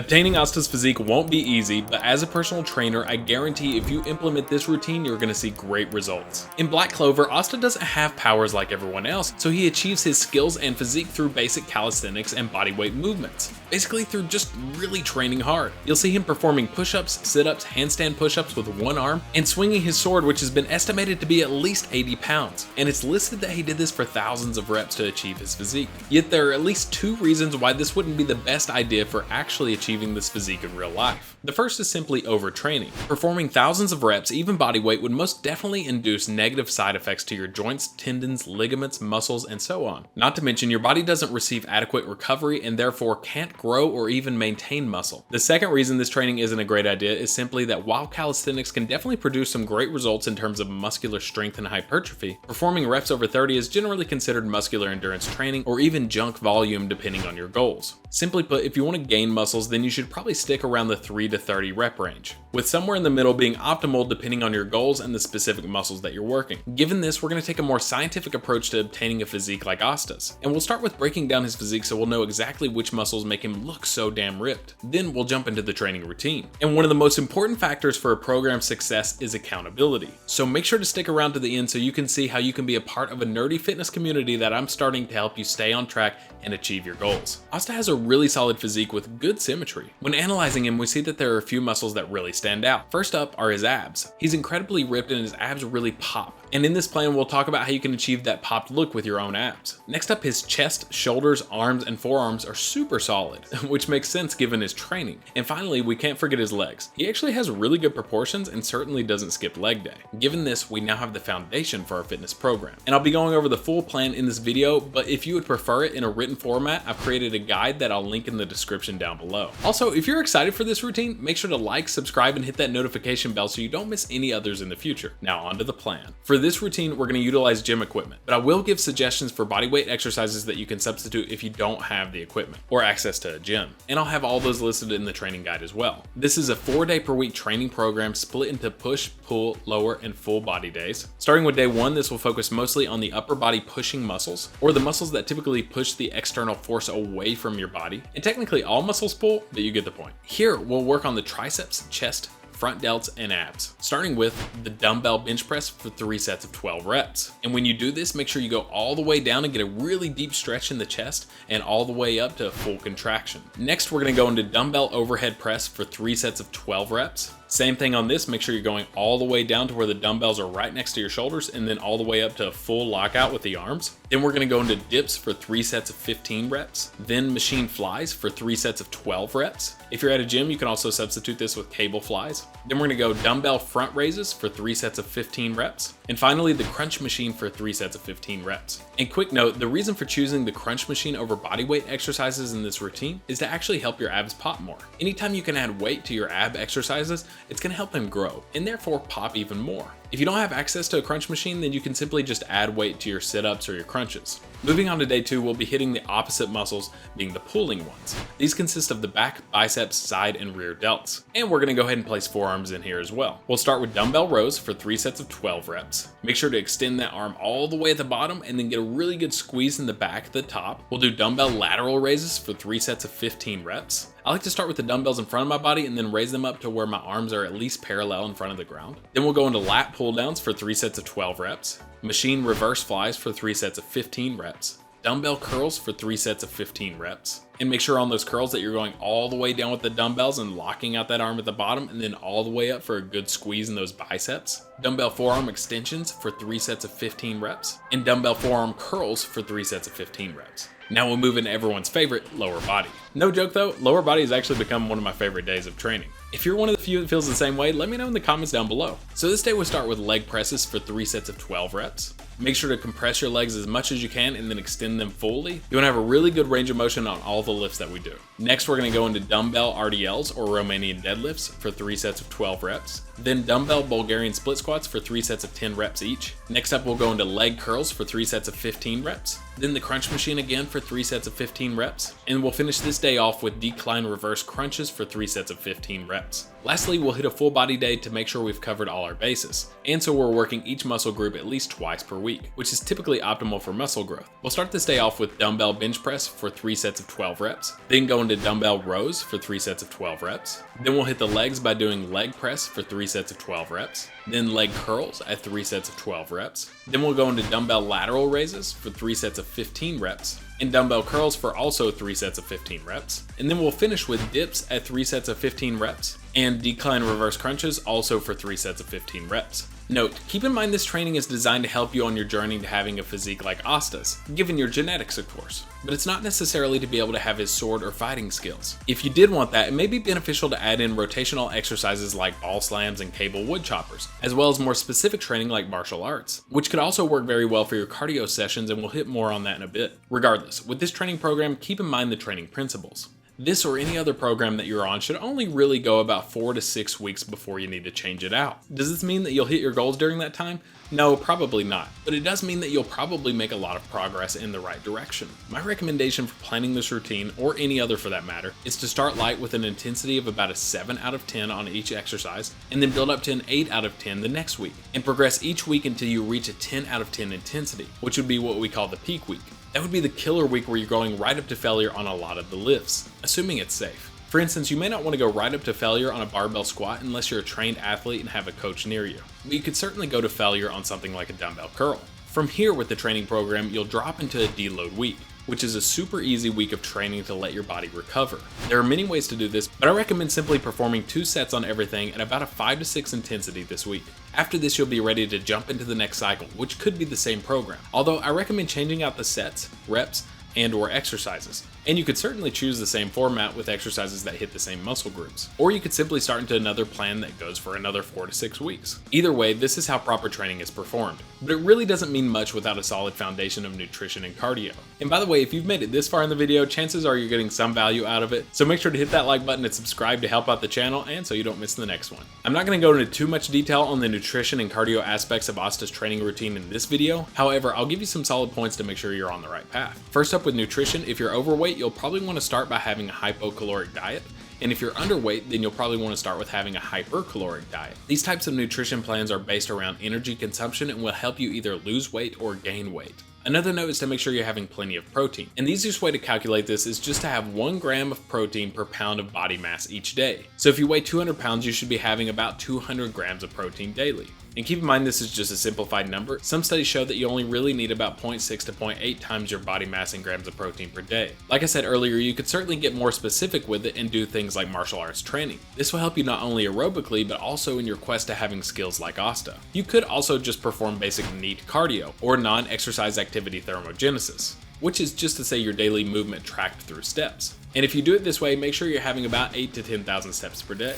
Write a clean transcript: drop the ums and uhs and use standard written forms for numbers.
Obtaining Asta's physique won't be easy, but as a personal trainer, I guarantee if you implement this routine, you're going to see great results. In Black Clover, Asta doesn't have powers like everyone else, so he achieves his skills and physique through basic calisthenics and bodyweight movements. Basically through just really training hard. You'll see him performing push-ups, sit-ups, handstand push-ups with one arm, and swinging his sword, which has been estimated to be at least 80 pounds. And it's listed that he did this for thousands of reps to achieve his physique. Yet there are at least 2 reasons why this wouldn't be the best idea for actually achieving this physique in real life. The first is simply overtraining. Performing thousands of reps, even body weight, would most definitely induce negative side effects to your joints, tendons, ligaments, muscles, and so on. Not to mention, your body doesn't receive adequate recovery and therefore can't grow or even maintain muscle. The second reason this training isn't a great idea is simply that while calisthenics can definitely produce some great results in terms of muscular strength and hypertrophy, performing reps over 30 is generally considered muscular endurance training or even junk volume depending on your goals. Simply put, if you want to gain muscles, then you should probably stick around the 3 to 30 rep range, with somewhere in the middle being optimal depending on your goals and the specific muscles that you're working. Given this, we're going to take a more scientific approach to obtaining a physique like Asta's, and we'll start with breaking down his physique so we'll know exactly which muscles make him look so damn ripped. Then we'll jump into the training routine. And one of the most important factors for a program's success is accountability. So make sure to stick around to the end so you can see how you can be a part of a nerdy fitness community that I'm starting to help you stay on track and achieve your goals. Asta has a really solid physique with good symmetry. When analyzing him, we see that there are a few muscles that really stand out. First up are his abs. He's incredibly ripped and his abs really pop. And in this plan, we'll talk about how you can achieve that popped look with your own abs. Next up, his chest, shoulders, arms, and forearms are super solid, which makes sense given his training. And finally, we can't forget his legs. He actually has really good proportions and certainly doesn't skip leg day. Given this, we now have the foundation for our fitness program. And I'll be going over the full plan in this video, but if you would prefer it in a written format, I've created a guide that I'll link in the description down below. Also, if you're excited for this routine, make sure to like, subscribe, and hit that notification bell so you don't miss any others in the future. Now on to the plan. For this routine, we're going to utilize gym equipment, but I will give suggestions for bodyweight exercises that you can substitute if you don't have the equipment or access to a gym. And I'll have all those listed in the training guide as well. This is a 4-day per week training program split into push, pull, lower, and full body days. Starting with day 1, this will focus mostly on the upper body pushing muscles, or the muscles that typically push the external force away from your body. And technically all muscles pull, but you get the point. Here, we'll work on the triceps, chest, front delts, and abs, starting with the dumbbell bench press for 3 sets of 12 reps. And when you do this, make sure you go all the way down and get a really deep stretch in the chest and all the way up to a full contraction. Next, we're going to go into dumbbell overhead press for 3 sets of 12 reps. Same thing on this, make sure you're going all the way down to where the dumbbells are right next to your shoulders and then all the way up to a full lockout with the arms. Then we're gonna go into dips for 3 sets of 15 reps, then machine flies for 3 sets of 12 reps. If you're at a gym, you can also substitute this with cable flies. Then we're gonna go dumbbell front raises for 3 sets of 15 reps. And finally, the crunch machine for 3 sets of 15 reps. And quick note, the reason for choosing the crunch machine over bodyweight exercises in this routine is to actually help your abs pop more. Anytime you can add weight to your ab exercises, it's going to help them grow and therefore pop even more. If you don't have access to a crunch machine, then you can simply just add weight to your sit-ups or your crunches. Moving on to day 2, we'll be hitting the opposite muscles, being the pulling ones. These consist of the back, biceps, side, and rear delts. And we're going to go ahead and place forearms in here as well. We'll start with dumbbell rows for 3 sets of 12 reps. Make sure to extend that arm all the way at the bottom and then get a really good squeeze in the back at the top. We'll do dumbbell lateral raises for 3 sets of 15 reps. I like to start with the dumbbells in front of my body and then raise them up to where my arms are at least parallel in front of the ground. Then we'll go into lat pull downs for 3 sets of 12 reps, machine reverse flies for 3 sets of 15 reps, dumbbell curls for 3 sets of 15 reps. And make sure on those curls that you're going all the way down with the dumbbells and locking out that arm at the bottom and then all the way up for a good squeeze in those biceps. Dumbbell forearm extensions for 3 sets of 15 reps, and dumbbell forearm curls for 3 sets of 15 reps. Now we'll move into everyone's favorite, lower body. No joke though, lower body has actually become one of my favorite days of training. If you're one of the few that feels the same way, let me know in the comments down below. So this day we'll start with leg presses for 3 sets of 12 reps. Make sure to compress your legs as much as you can and then extend them fully. You want to have a really good range of motion on all the lifts that we do. Next, we're going to go into dumbbell RDLs or Romanian deadlifts for 3 sets of 12 reps. Then dumbbell Bulgarian split squats for 3 sets of 10 reps each. Next up, we'll go into leg curls for 3 sets of 15 reps. Then the crunch machine again for 3 sets of 15 reps. And we'll finish this day off with decline reverse crunches for 3 sets of 15 reps. Lastly, we'll hit a full body day to make sure we've covered all our bases. And so we're working each muscle group at least twice per week, which is typically optimal for muscle growth. We'll start this day off with dumbbell bench press for 3 sets of 12 reps. Then go into dumbbell rows for 3 sets of 12 reps. Then we'll hit the legs by doing leg press for 3 sets of 12 reps. Then leg curls at 3 sets of 12 reps. Then we'll go into dumbbell lateral raises for 3 sets of 15 reps. And dumbbell curls for also 3 sets of 15 reps. And then we'll finish with dips at 3 sets of 15 reps. And decline reverse crunches also for 3 sets of 15 reps. Note, keep in mind this training is designed to help you on your journey to having a physique like Asta's, given your genetics of course, but it's not necessarily to be able to have his sword or fighting skills. If you did want that, it may be beneficial to add in rotational exercises like ball slams and cable wood choppers, as well as more specific training like martial arts, which could also work very well for your cardio sessions, and we'll hit more on that in a bit. Regardless, with this training program, keep in mind the training principles. This or any other program that you're on should only really go about 4 to 6 weeks before you need to change it out. Does this mean that you'll hit your goals during that time? No, probably not, but it does mean that you'll probably make a lot of progress in the right direction. My recommendation for planning this routine, or any other for that matter, is to start light with an intensity of about a 7 out of 10 on each exercise, and then build up to an 8 out of 10 the next week, and progress each week until you reach a 10 out of 10 intensity, which would be what we call the peak week. That would be the killer week where you're going right up to failure on a lot of the lifts, assuming it's safe. For instance, you may not want to go right up to failure on a barbell squat unless you're a trained athlete and have a coach near you, but you could certainly go to failure on something like a dumbbell curl. From here with the training program, you'll drop into a deload week, which is a super easy week of training to let your body recover. There are many ways to do this, but I recommend simply performing 2 sets on everything at about a 5 to 6 intensity this week. After this, you'll be ready to jump into the next cycle, which could be the same program, although I recommend changing out the sets, reps, and/or exercises. And you could certainly choose the same format with exercises that hit the same muscle groups. Or you could simply start into another plan that goes for another 4 to 6 weeks. Either way, this is how proper training is performed. But it really doesn't mean much without a solid foundation of nutrition and cardio. And by the way, if you've made it this far in the video, chances are you're getting some value out of it. So make sure to hit that like button and subscribe to help out the channel, and so you don't miss the next one. I'm not going to go into too much detail on the nutrition and cardio aspects of Asta's training routine in this video. However, I'll give you some solid points to make sure you're on the right path. First up with nutrition, if you're overweight, you'll probably want to start by having a hypocaloric diet. And if you're underweight, then you'll probably want to start with having a hypercaloric diet. These types of nutrition plans are based around energy consumption and will help you either lose weight or gain weight. Another note is to make sure you're having plenty of protein. And the easiest way to calculate this is just to have 1 gram of protein per pound of body mass each day. So if you weigh 200 pounds, you should be having about 200 grams of protein daily. And keep in mind this is just a simplified number. Some studies show that you only really need about 0.6 to 0.8 times your body mass in grams of protein per day. Like I said earlier, you could certainly get more specific with it and do things like martial arts training. This will help you not only aerobically, but also in your quest to having skills like Asta. You could also just perform basic NEAT cardio, or non-exercise activity thermogenesis, which is just to say your daily movement tracked through steps. And if you do it this way, make sure you're having about 8 to 10,000 steps per day.